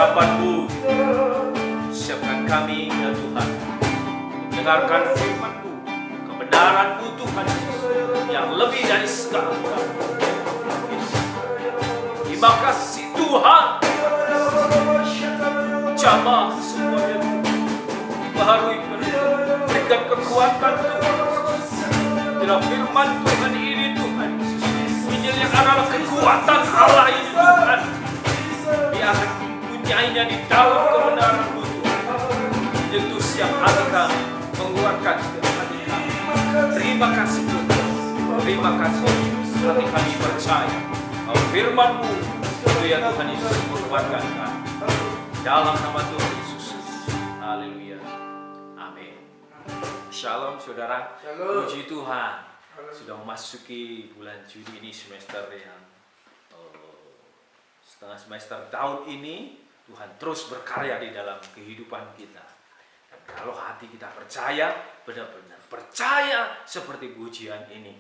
urapan-Mu. Siapkan kami ya Tuhan, mendengarkan firman-Mu, kebenaran-Mu Tuhan Yesus, yang lebih dari segala. Terima kasih Tuhan. Jamah semuanya baharui, berikan kekuatan Tuhan. Dalam firman Tuhan ini Tuhan, Injil yang adalah kekuatan Allah ini Tuhan, Dia akan mempunyainya di dalam kebenaran-Mu Tuhan. Yentus yang hati kami, menguatkan hati kami. Terima kasih Tuhan, terima kasih. Hati kami percaya bahwa firman-Mu itu ya Tuhan Yesus menguatkan kami. Dalam nama Tuhan Yesus. Haleluya. Amin. Shalom saudara. Shalom. Puji Tuhan. Sudah memasuki bulan Juni ini, semester yang setengah semester tahun ini. Tuhan terus berkarya di dalam kehidupan kita. Dan kalau hati kita percaya, benar-benar percaya seperti pujian ini.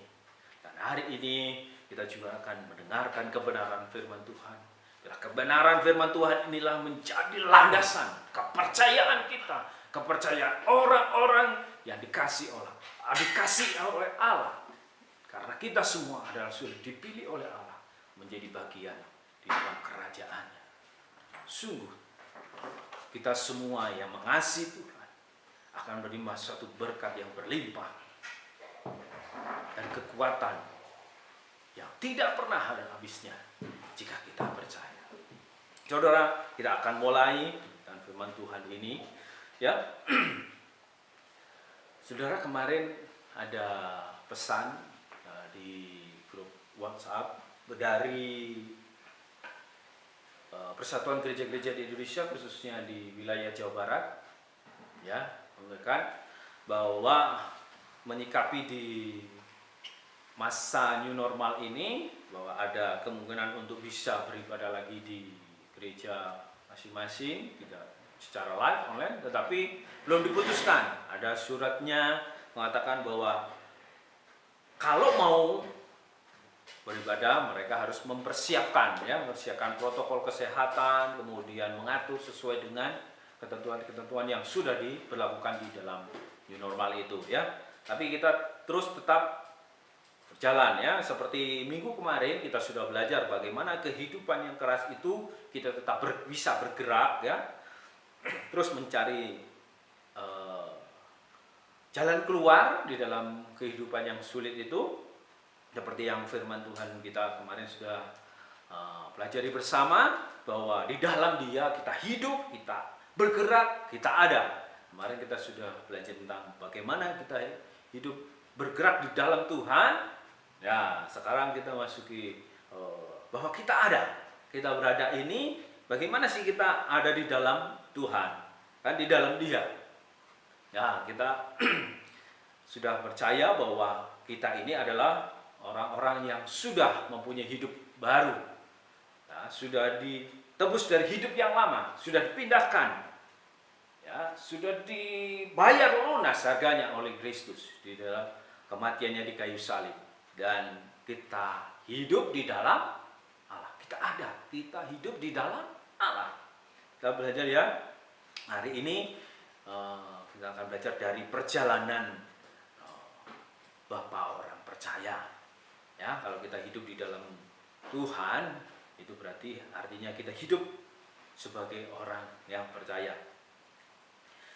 Dan hari ini kita juga akan mendengarkan kebenaran firman Tuhan. Bila kebenaran firman Tuhan inilah menjadi landasan kepercayaan kita, kepercayaan orang-orang yang dikasih oleh Allah. Karena kita semua adalah sudah dipilih oleh Allah menjadi bagian di dalam kerajaannya. Sungguh, kita semua yang mengasihi Tuhan akan menerima suatu berkat yang berlimpah dan kekuatan yang tidak pernah ada habisnya jika kita percaya. Saudara, kita akan mulai dengan firman Tuhan ini, ya. Saudara, kemarin ada pesan di grup WhatsApp dari Persatuan Gereja-Gereja di Indonesia, khususnya di wilayah Jawa Barat, ya, mengatakan bahwa menyikapi di masa new normal ini, bahwa ada kemungkinan untuk bisa beribadah lagi di gereja masing-masing, tidak secara live online, tetapi belum diputuskan. Ada suratnya mengatakan bahwa kalau mau beribadah mereka harus mempersiapkan protokol kesehatan, kemudian mengatur sesuai dengan ketentuan-ketentuan yang sudah diberlakukan di dalam new normal itu, ya. Tapi kita terus tetap berjalan, ya. Seperti minggu kemarin kita sudah belajar bagaimana kehidupan yang keras itu kita tetap bisa bergerak, ya. Terus mencari jalan keluar di dalam kehidupan yang sulit itu, seperti yang firman Tuhan kita kemarin sudah pelajari bersama, bahwa di dalam Dia kita hidup, kita bergerak, kita ada. Kemarin kita sudah belajar tentang bagaimana kita hidup bergerak di dalam Tuhan. Ya, sekarang kita masuki bahwa kita ada, kita berada ini, bagaimana sih kita ada di dalam Tuhan, kan di dalam Dia. Ya, kita sudah percaya bahwa kita ini adalah orang-orang yang sudah mempunyai hidup baru, ya, sudah ditebus dari hidup yang lama, sudah dipindahkan, ya, sudah dibayar lunas harganya oleh Kristus di dalam kematiannya di kayu salib. Dan kita hidup di dalam Allah. Kita hidup di dalam Allah. Kita belajar, ya. Hari ini kita akan belajar dari perjalanan Bapa orang percaya. Ya, kalau kita hidup di dalam Tuhan, itu berarti artinya kita hidup sebagai orang yang percaya.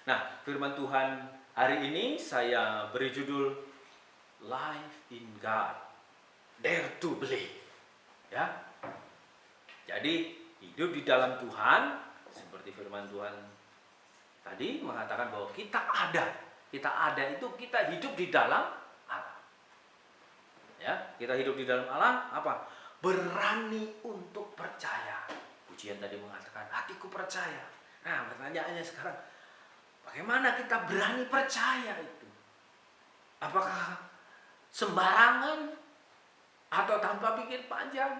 Nah, firman Tuhan hari ini saya beri judul Life in God, Dare to Believe, ya. Jadi hidup di dalam Tuhan, seperti firman Tuhan tadi mengatakan bahwa kita ada itu kita hidup di dalam Allah, ya. Kita hidup di dalam Allah apa? Berani untuk percaya. Pujian tadi mengatakan hatiku percaya. Nah, pertanyaannya sekarang, bagaimana kita berani percaya itu? Apakah sembarangan atau tanpa pikir panjang?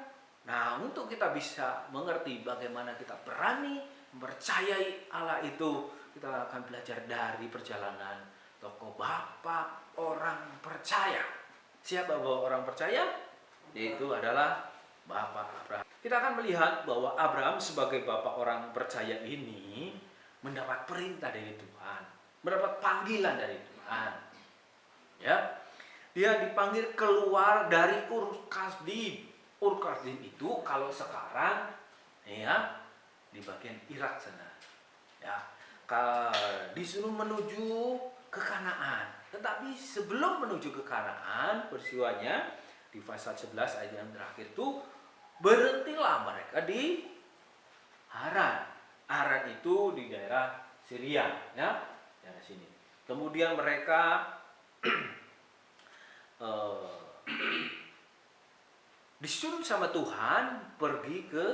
Nah, untuk kita bisa mengerti bagaimana kita berani mempercayai Allah itu, kita akan belajar dari perjalanan tokoh Bapa orang percaya. Siapa Bapa orang percaya? Yaitu adalah Bapak Abraham. kita akan melihat bahwa Abraham sebagai bapak orang percaya ini mendapat perintah dari Tuhan, mendapat panggilan dari Tuhan. Ya, dia dipanggil keluar dari Ur Kasdim. Ur Kasdim itu kalau sekarang ya di bagian Irak sana. Ya, disuruh menuju ke Kanaan. Tetapi sebelum menuju ke Kanaan, peristiwanya di pasal 11 ayat yang terakhir itu berhentilah mereka di Haran. Haran itu di daerah Syria, ya, daerah sini. Kemudian mereka disuruh sama Tuhan pergi ke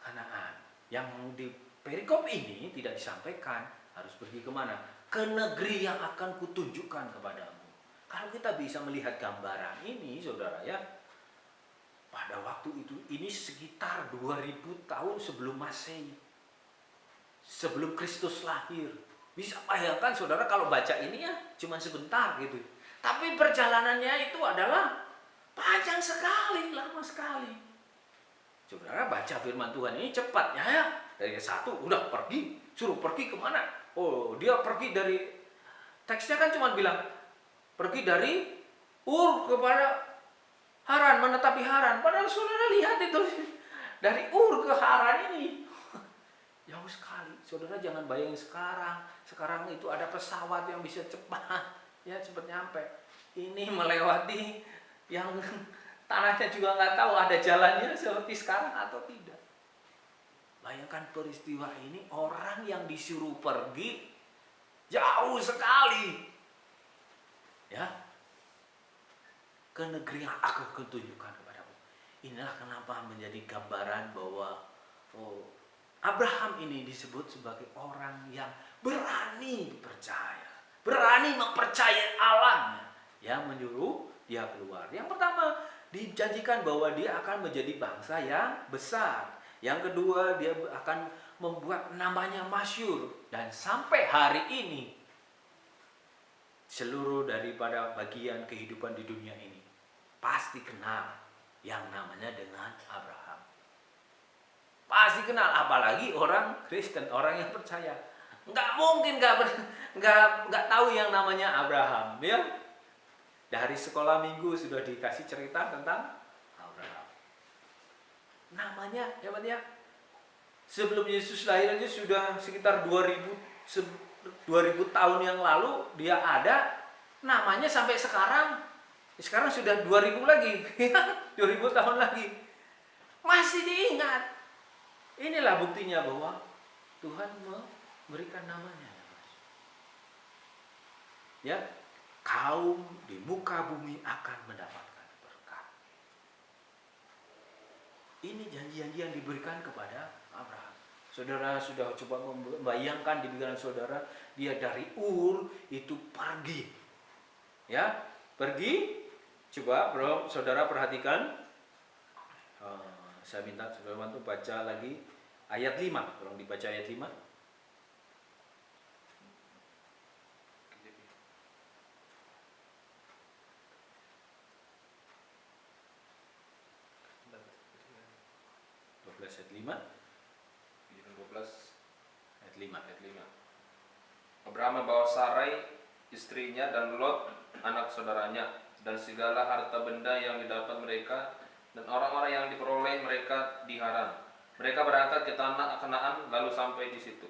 Kanaan. Yang di perikop ini tidak disampaikan harus pergi kemana. Ke negeri yang akan kutunjukkan kepadamu. Kalau kita bisa melihat gambaran ini, saudara ya, pada waktu itu ini sekitar 2000 tahun sebelum Masehi, sebelum Kristus lahir. Bisa bayangkan saudara kalau baca ini ya cuma sebentar gitu. Tapi perjalanannya itu adalah panjang sekali, lama sekali. Saudara baca firman Tuhan ini cepat ya. Dari satu udah pergi, suruh pergi kemana? Oh, dia pergi dari, teksnya kan cuma bilang pergi dari Ur kepada Haran, menetapi Haran. Padahal saudara lihat itu dari Ur ke Haran ini jauh sekali. Saudara jangan bayangin sekarang. Sekarang itu ada pesawat yang bisa cepat, ya cepat nyampe. Ini melewati yang tanahnya juga nggak tahu ada jalannya seperti sekarang atau tidak. Bayangkan peristiwa ini, orang yang disuruh pergi jauh sekali, ya, ke negeri yang aku tunjukkan kepadamu. Inilah kenapa menjadi gambaran bahwa Abraham ini disebut sebagai orang yang berani percaya, berani mempercayai Allahnya, yang menyuruh dia keluar. Yang pertama, dijanjikan bahwa dia akan menjadi bangsa yang besar. Yang kedua, dia akan membuat namanya masyhur. Dan sampai hari ini, seluruh daripada bagian kehidupan di dunia ini pasti kenal yang namanya dengan Abraham. Pasti kenal, apalagi orang Kristen, orang yang percaya. Nggak mungkin nggak tahu yang namanya Abraham, ya. Dari sekolah minggu sudah dikasih cerita tentang Abraham. Namanya, ya, sebelum Yesus lahir aja sudah sekitar 2000 tahun yang lalu dia ada, namanya sampai sekarang. Sekarang sudah 2000 lagi, 2000 tahun lagi. Masih diingat. Inilah buktinya bahwa Tuhan memberikan namanya. Ya, kaum di muka bumi akan mendapatkan berkat. Ini janji-janji yang diberikan kepada Abraham. Saudara sudah coba membayangkan di pikiran saudara, dia dari Ur itu pergi. Ya, pergi. Coba bro, saudara perhatikan. Saya minta saudara bantu baca lagi ayat 5. Tolong dibaca ayat 5. Ayat 5. 12 Ayat 5. ayat 5. Abraham membawa Sarai istrinya dan Lot anak saudaranya dan segala harta benda yang didapat mereka dan orang-orang yang diperoleh mereka di Haran. Mereka berangkat ke tanah Kanaan lalu sampai di situ.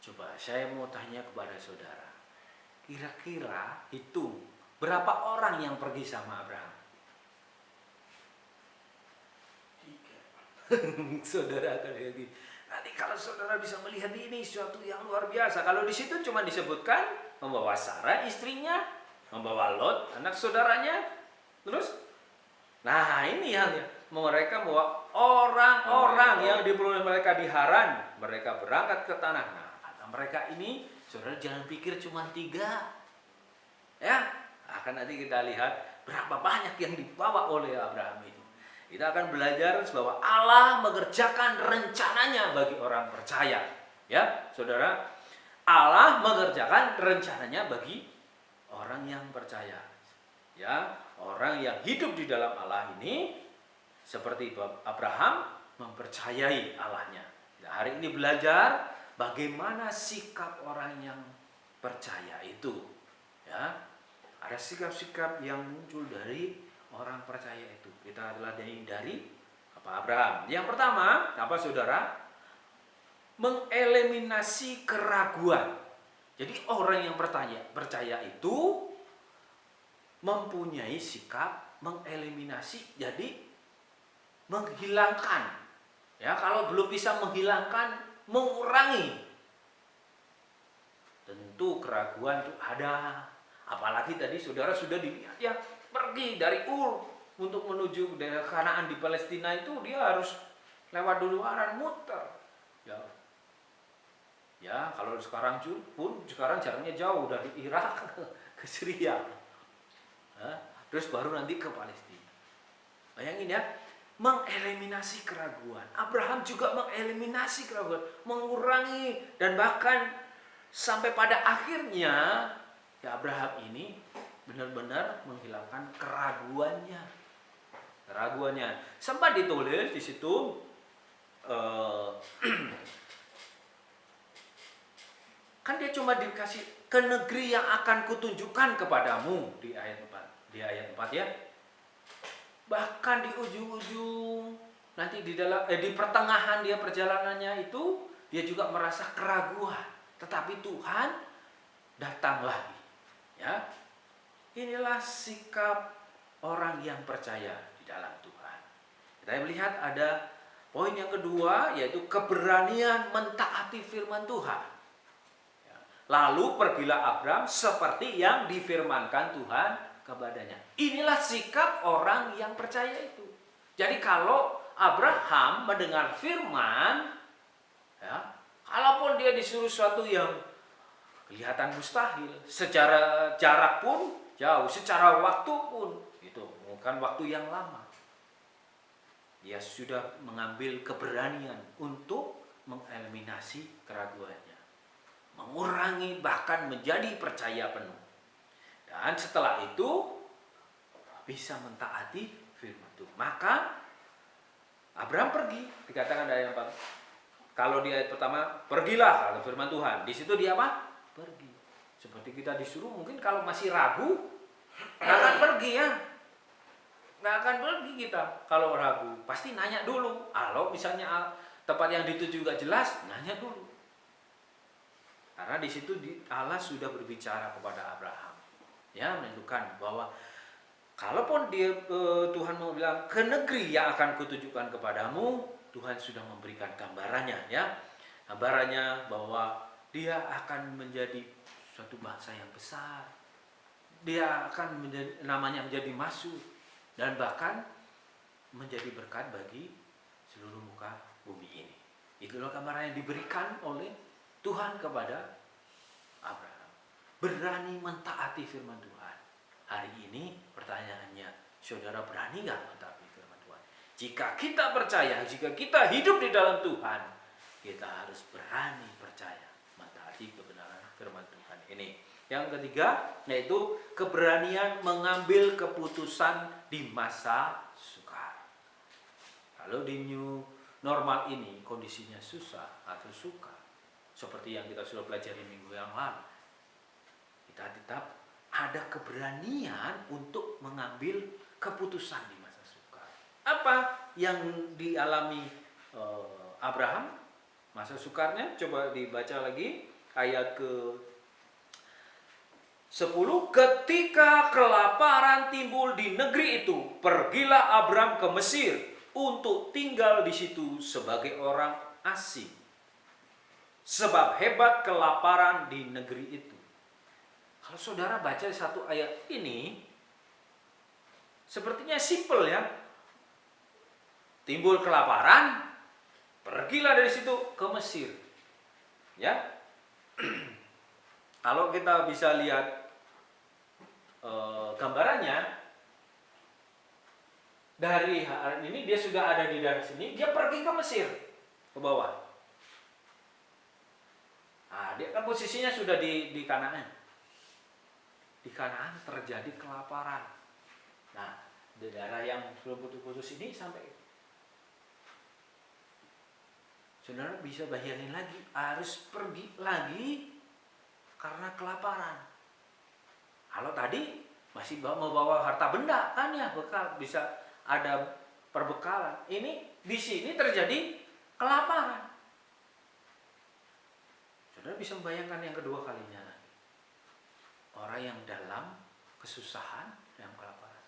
Coba saya mau tanya kepada saudara, kira-kira hitung berapa orang yang pergi sama Abraham? 3. Saudara akan lihat. Nanti kalau saudara bisa melihat ini suatu yang luar biasa. Kalau di situ cuma disebutkan membawa Sarah istrinya, membawa Lot anak saudaranya, terus nah ini halnya, mereka membawa orang-orang yang diperoleh mereka di Haran. Mereka berangkat ke tanah. Nah, kata mereka ini, saudara jangan pikir cuma 3. Ya, akan nanti kita lihat berapa banyak yang dibawa oleh Abraham itu. Kita akan belajar bahwa Allah mengerjakan rencananya bagi orang percaya. Ya, saudara, Allah mengerjakan rencananya bagi orang yang percaya. Ya, orang yang hidup di dalam Allah ini seperti Abraham mempercayai Allahnya. Nah, hari ini belajar bagaimana sikap orang yang percaya itu. Ya, ada sikap-sikap yang muncul dari orang percaya itu. Kita adalah dari Abraham. Yang pertama, apa saudara? Mengeliminasi keraguan. Jadi orang yang percaya itu mempunyai sikap mengeliminasi, jadi menghilangkan. Ya, kalau belum bisa menghilangkan, mengurangi. Tentu keraguan itu ada. Apalagi tadi saudara sudah dilihat ya, pergi dari Ur untuk menuju daerah Kanaan di Palestina itu dia harus lewat dulu Haran, muter. Ya, kalau sekarang pun jaraknya jauh dari Irak ke Syria. Terus baru nanti ke Palestina. Bayangin ya, mengeliminasi keraguan. Abraham juga mengeliminasi keraguan, mengurangi, dan bahkan sampai pada akhirnya ya Abraham ini benar-benar menghilangkan keraguannya. Sempat ditulis di situ kan dia cuma dikasih ke negeri yang akan kutunjukkan kepadamu di ayat 4 ya. Bahkan di ujung-ujung nanti di pertengahan dia perjalanannya itu dia juga merasa keraguan, tetapi Tuhan datang lagi. Ya. Inilah sikap orang yang percaya di dalam Tuhan. Kita melihat ada poin yang kedua, yaitu keberanian mentaati firman Tuhan. Ya. Lalu pergilah Abraham seperti yang difirmankan Tuhan kepadanya. Inilah sikap orang yang percaya itu. Jadi kalau Abraham mendengar firman, ya, kalaupun dia disuruh sesuatu yang kelihatan mustahil, secara jarak pun jauh, secara waktu pun itu bukan waktu yang lama, dia sudah mengambil keberanian untuk mengeliminasi keraguannya, mengurangi, bahkan menjadi percaya penuh. Dan setelah itu bisa mentaati firman Tuhan. Maka Abraham pergi, dikatakan dari ayat 4. Kalau di ayat pertama, pergilah kalau firman Tuhan. Di situ dia apa? Pergi. Seperti kita disuruh, mungkin kalau masih ragu, nggak akan pergi ya. Nggak akan pergi kita kalau ragu. Pasti nanya dulu. Kalau misalnya tempat yang dituju nggak jelas, nanya dulu. Karena di situ Allah sudah berbicara kepada Abraham. Ya, menentukan bahwa kalaupun Tuhan mau bilang ke negeri yang akan kutunjukkan kepadamu, Tuhan sudah memberikan gambarannya, ya. Gambarannya bahwa dia akan menjadi suatu bangsa yang besar. Dia akan namanya menjadi masyhur dan bahkan menjadi berkat bagi seluruh muka bumi ini. Itulah gambaran yang diberikan oleh Tuhan kepada Abraham. Berani mentaati firman Tuhan. Hari ini pertanyaannya, saudara berani nggak mentaati firman Tuhan? Jika kita percaya, jika kita hidup di dalam Tuhan, kita harus berani percaya mentaati kebenaran firman Tuhan ini. Yang ketiga, yaitu keberanian mengambil keputusan di masa sukar. Kalau di new normal ini kondisinya susah atau sukar, seperti yang kita sudah pelajari minggu yang lalu, kita tetap ada keberanian untuk mengambil keputusan di masa sukar. Apa yang dialami Abraham masa sukarnya? Coba dibaca lagi ayat ke 10. Ketika kelaparan timbul di negeri itu, pergilah Abraham ke Mesir untuk tinggal di situ sebagai orang asing, sebab hebat kelaparan di negeri itu. Kalau saudara baca satu ayat ini, sepertinya simpel ya. Timbul kelaparan, pergilah dari situ ke Mesir. Ya. Kalau kita bisa lihat gambarannya, dari hari ini dia sudah ada di daerah sini, dia pergi ke Mesir, ke bawah. Nah, dia kan posisinya sudah di Kanaan. Di Kanaan terjadi kelaparan. Nah, di daerah yang belum putus-putus ini sampai Saudara bisa bayangin lagi, harus pergi lagi karena kelaparan. Kalau tadi masih membawa harta benda kan ya, bekal, bisa ada perbekalan. Ini di sini terjadi kelaparan. Saudara bisa membayangkan yang kedua kalinya lagi. Orang yang dalam kesusahan dan kelaparan,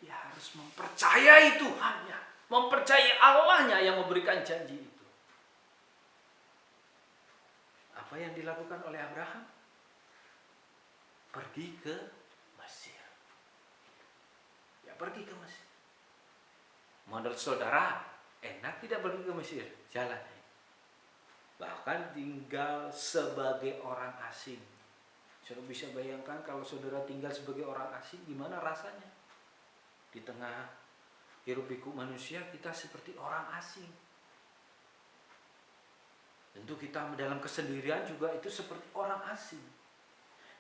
dia harus mempercayai Tuhannya, mempercayai Allahnya yang memberikan janji itu. Apa yang dilakukan oleh Abraham? Pergi ke Mesir. Ya, pergi ke Mesir. Menurut saudara, enak tidak pergi ke Mesir? Jalan. Bahkan tinggal sebagai orang asing. Saudara bisa bayangkan kalau saudara tinggal sebagai orang asing, gimana rasanya? Di tengah hiruk pikuk manusia, kita seperti orang asing. Tentu kita dalam kesendirian juga itu seperti orang asing.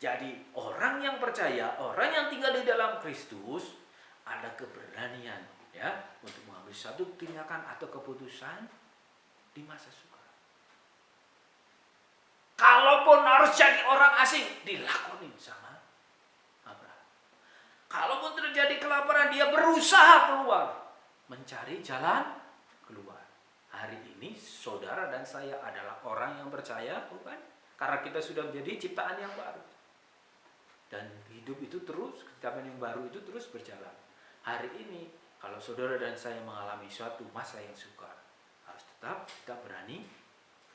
Jadi orang yang percaya, orang yang tinggal di dalam Kristus, ada keberanian ya untuk mengambil satu tindakan atau keputusan di masa sukar. Kalaupun harus jadi orang asing, dilakonin sama Abraham. Kalaupun terjadi kelaparan, dia berusaha keluar, mencari jalan keluar. Hari ini saudara dan saya adalah orang yang percaya, bukan? Karena kita sudah menjadi ciptaan yang baru. Dan hidup itu terus, ciptaan yang baru itu terus berjalan. Hari ini kalau saudara dan saya mengalami suatu masa yang sukar, harus tetap kita berani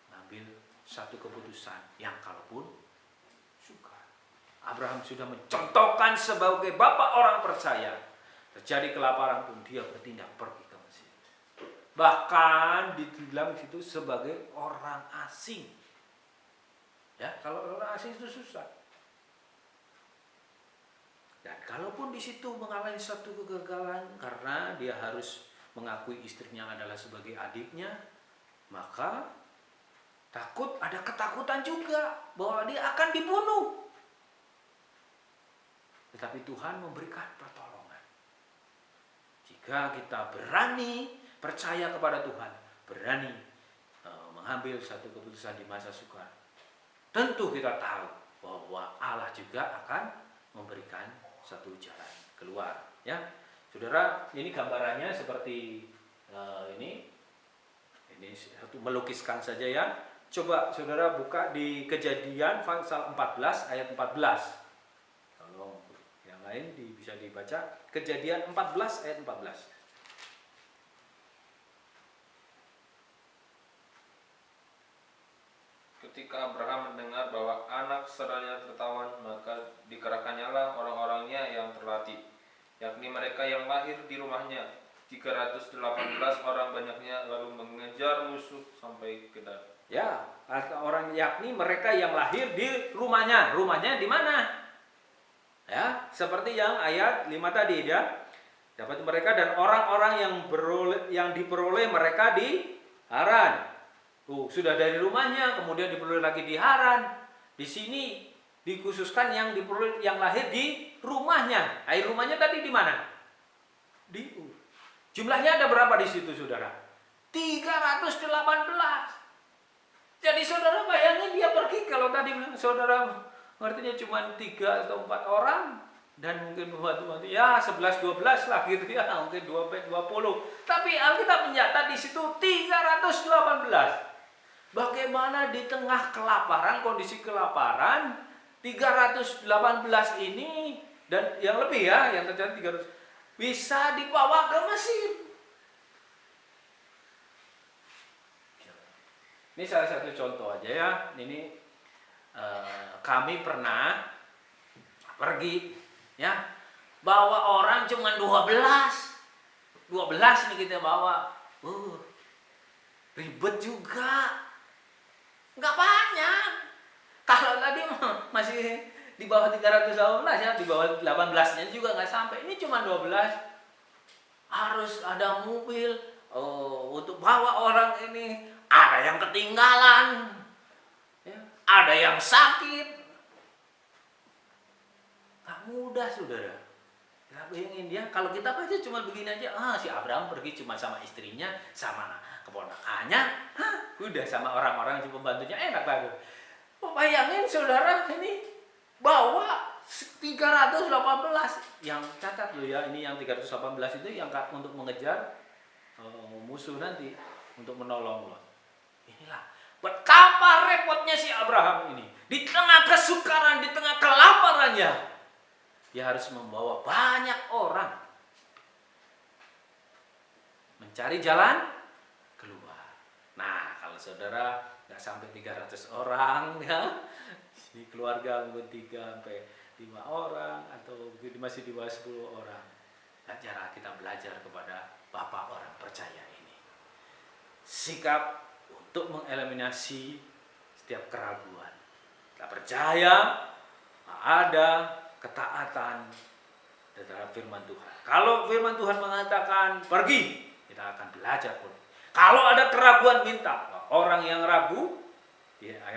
mengambil satu keputusan yang kalaupun sukar. Abraham sudah mencontohkan sebagai bapak orang percaya. Terjadi kelaparan pun dia bertindak pergi ke Mesir. Bahkan dibilang itu sebagai orang asing. Ya, kalau orang asing itu susah. Dan kalaupun di situ mengalami satu kegagalan karena dia harus mengakui istrinya adalah sebagai adiknya, maka ada ketakutan juga bahwa dia akan dibunuh. Tetapi Tuhan memberikan pertolongan. Jika kita berani percaya kepada Tuhan, berani mengambil satu keputusan di masa sukar, tentu kita tahu bahwa Allah juga akan memberikan satu jalan keluar. Ya, saudara, ini gambarannya seperti ini satu melukiskan saja ya. Coba saudara buka di Kejadian pasal 14 ayat 14. Kalau yang lain bisa dibaca Kejadian 14 ayat 14. Ketika Abraham mendengar bahwa anak saudaranya tertawan, maka dikerahkannyalah orang-orangnya yang terlatih, yakni mereka yang lahir di rumahnya, 318 orang banyaknya, lalu mengejar musuh sampai ke Dan. Ya, orang yakni mereka yang lahir di rumahnya. Rumahnya di mana? Ya, seperti yang ayat 5 tadi ya. Dapat mereka dan orang-orang yang diperoleh mereka di Haran. Sudah dari rumahnya, kemudian diperoleh lagi di Haran. Di sini dikhususkan yang diperoleh yang lahir di rumahnya. Air rumahnya tadi di mana? Di Ur. Jumlahnya ada berapa di situ, saudara? 318. Jadi saudara bayangin dia pergi, kalau tadi saudara artinya cuma 3 atau 4 orang dan mungkin membantu ya 11-12 lah gitu ya, mungkin 20. Tapi Alkitab mencatat di situ 318. Bagaimana di tengah kelaparan, kondisi kelaparan 318 ini dan yang lebih ya, yang terjadi 300 bisa dibawa ke Mesir. Ini salah satu contoh aja ya. Ini kami pernah pergi ya, bawa orang cuma 12 nih kita bawa. Ribet juga. Nggak banyak. Kalau tadi masih di bawah 318 ya, di bawah 18-nya juga nggak sampai. Ini cuma 12. Harus ada mobil untuk bawa orang ini. Ada yang ketinggalan, ya, ada yang sakit. Gak mudah, saudara. Kita bayangin dia, kalau kita aja cuma begini aja, si Abraham pergi cuma sama istrinya, sama keponakannya, udah sama orang-orang si pembantunya enak banget. Oh, bayangin saudara, ini bawa 318. Yang catat loh ya, ini yang 318 itu yang untuk mengejar musuh nanti, untuk menolong Lot. Inilah betapa repotnya si Abraham ini. Di tengah kesukaran, di tengah kelaparannya, dia harus membawa banyak orang mencari jalan keluar. Nah, kalau saudara nggak sampai 300 orang ya, di keluarga mungkin 3 sampai 5 orang atau masih di bawah 10 orang. Belajar, kita belajar kepada Bapak orang percaya ini. Sikap untuk mengeliminasi setiap keraguan. Kita percaya ada ketaatan terhadap firman Tuhan. Kalau firman Tuhan mengatakan pergi, kita akan belajar pun. Kalau ada keraguan, minta. Orang yang ragu,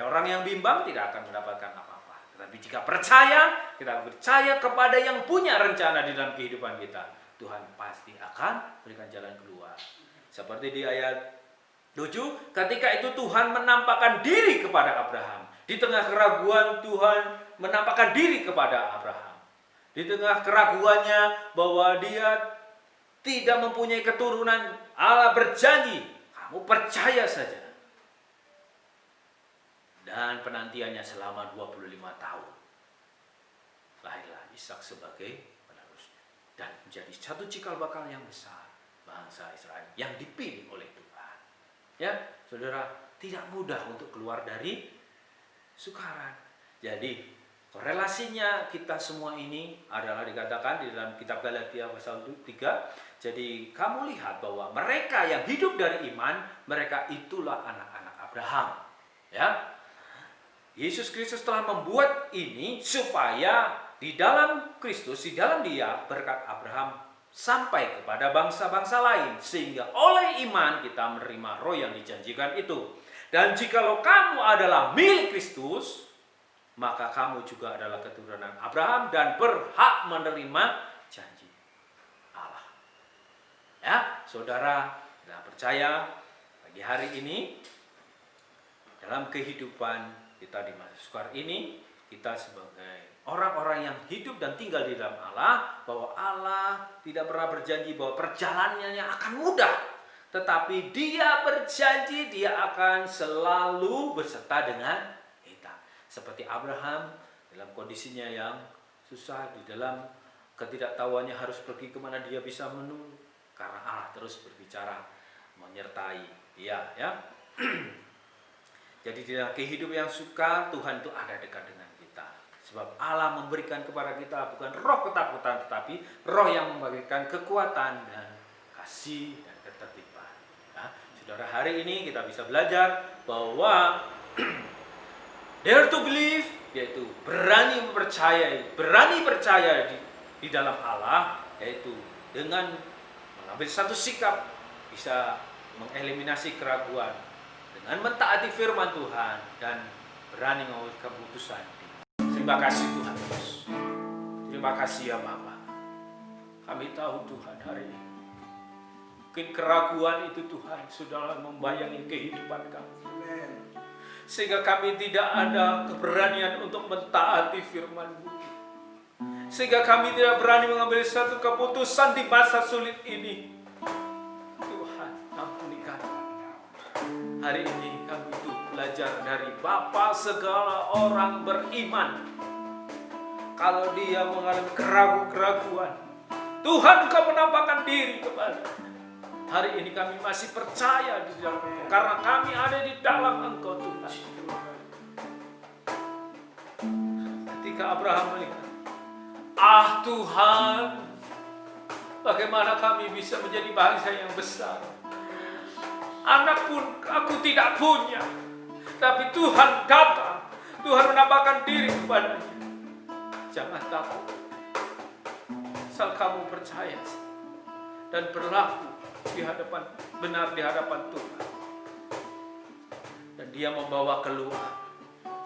orang yang bimbang tidak akan mendapatkan apa-apa. Tetapi jika percaya, kita percaya kepada yang punya rencana di dalam kehidupan kita, Tuhan pasti akan berikan jalan keluar. Seperti di ayat 7, ketika itu Tuhan menampakkan diri kepada Abraham. Di tengah keraguan, Tuhan menampakkan diri kepada Abraham. Di tengah keraguannya bahwa dia tidak mempunyai keturunan, Allah berjanji, kamu percaya saja. Dan penantiannya selama 25 tahun. Lahirlah Ishak sebagai penerusnya. Dan menjadi satu cikal bakal yang besar bangsa Israel yang dipilih oleh Tuhan. Ya, saudara, tidak mudah untuk keluar dari sukaran. Jadi korelasinya kita semua ini adalah dikatakan di dalam kitab Galatia pasal 3. Jadi kamu lihat bahwa mereka yang hidup dari iman, mereka itulah anak-anak Abraham. Ya, Yesus Kristus telah membuat ini supaya di dalam Kristus, di dalam Dia, berkat Abraham sampai kepada bangsa-bangsa lain, sehingga oleh iman kita menerima roh yang dijanjikan itu. Dan jikalau kamu adalah milik Kristus, maka kamu juga adalah keturunan Abraham dan berhak menerima janji Allah. Ya, saudara, kita percaya pagi hari ini dalam kehidupan kita di masa sukar ini, kita sebagai orang-orang yang hidup dan tinggal di dalam Allah, bahwa Allah tidak pernah berjanji bahwa perjalanannya akan mudah, tetapi Dia berjanji Dia akan selalu beserta dengan kita. Seperti Abraham dalam kondisinya yang susah, di dalam ketidaktahuannya harus pergi kemana dia bisa menunggu, karena Allah terus berbicara menyertai dia. Ya. Jadi di dalam kehidupan yang sukar, Tuhan itu ada dekat dengan kita. Sebab Allah memberikan kepada kita bukan roh ketakutan, tetapi roh yang memberikan kekuatan dan kasih dan ketertiban. Ya, saudara, hari ini kita bisa belajar bahwa dare to believe, yaitu berani percaya di dalam Allah, yaitu dengan mengambil satu sikap bisa mengeliminasi keraguan, dengan mentaati firman Tuhan dan berani mengambil keputusan. Terima kasih Tuhan Yesus. Terima kasih ya Bapa. Kami tahu Tuhan hari ini mungkin keraguan itu Tuhan sudah membayangi kehidupan kami, sehingga kami tidak ada keberanian untuk mentaati firman-Mu, sehingga kami tidak berani mengambil satu keputusan di masa sulit ini. Tuhan, ampuni kami. Hari ini kami itu belajar dari Bapa segala orang beriman. Kalau dia mengalami keraguan, Tuhan Engkau menampakkan diri kepada. Hari ini kami masih percaya di dalam Engkau, karena kami ada di dalam Engkau Tuhan. Ketika Abraham melihat, Tuhan, bagaimana kami bisa menjadi bangsa yang besar? Anak pun aku tidak punya, tapi Tuhan datang, Tuhan menampakkan diri kepadanya. Jangan takut, asal kamu percaya dan berlaku di hadapan benar di hadapan Tuhan. Dan Dia membawa keluar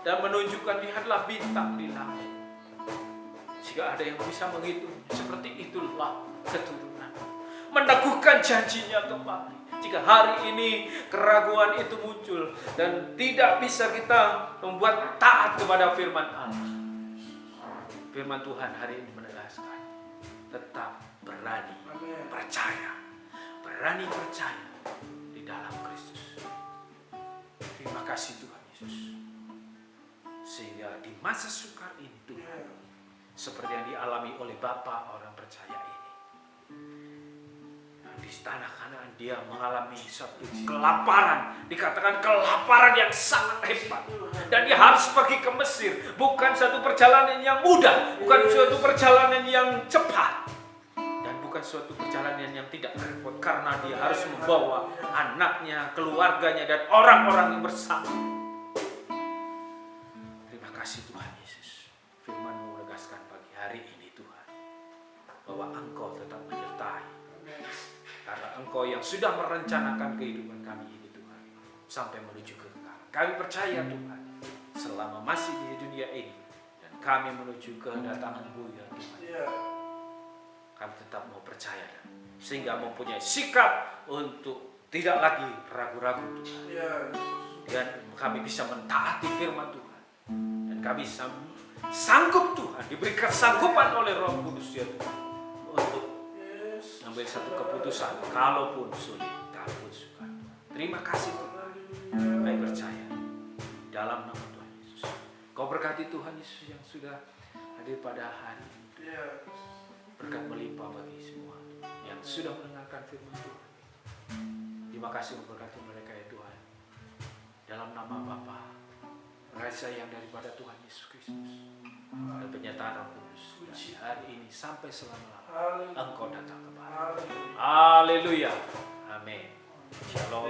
dan menunjukkan Dia adalah bintang di langit. Jika ada yang bisa menghitung, seperti itulah keturunan, meneguhkan janjinya kembali. Jika hari ini keraguan itu muncul dan tidak bisa kita membuat taat kepada firman Allah, firman Tuhan hari ini menegaskan, tetap berani percaya di dalam Kristus. Terima kasih Tuhan Yesus. Sehingga di masa sukar ini Tuhan, seperti yang dialami oleh Bapa orang percaya ini, di tanah Kanaan dia mengalami satu kelaparan, dikatakan kelaparan yang sangat hebat, dan dia harus pergi ke Mesir. Bukan satu perjalanan yang mudah, bukan suatu perjalanan yang cepat, dan bukan suatu perjalanan yang tidak repot, karena dia harus membawa anaknya, keluarganya, dan orang-orang yang bersama. Terima kasih Tuhan Yesus. Firman-Mu menegaskan pagi hari ini Tuhan, bahwa Engkau tetap menyertai, karena Engkau yang sudah merencanakan kehidupan kami ini Tuhan, sampai menuju kekekalan. Kami percaya Tuhan, selama masih di dunia ini, dan kami menuju kedatangan-Mu ya Tuhan, kami tetap mau percaya, sehingga mempunyai sikap untuk tidak lagi ragu-ragu Tuhan. Dan kami bisa mentaati firman Tuhan, dan kami sanggup Tuhan, diberikan sanggupan oleh Roh Kudus ya Tuhan, untuk ambil satu keputusan, kalaupun sulit, kalaupun sukar. Terima kasih Tuhan. Kami percaya dalam nama Tuhan Yesus. Kau berkati Tuhan Yesus yang sudah hadir pada hari ini. Berkat melimpah bagi semua yang sudah mendengarkan firman Tuhan. Terima kasih memberkati mereka ya Tuhan. Dalam nama Bapa, rahasia yang daripada Tuhan Yesus Kristus, dan penyertaan Roh Kudus dari hari ini sampai selama-lamanya Engkau datang kembali. Haleluya. Amin. Shalom.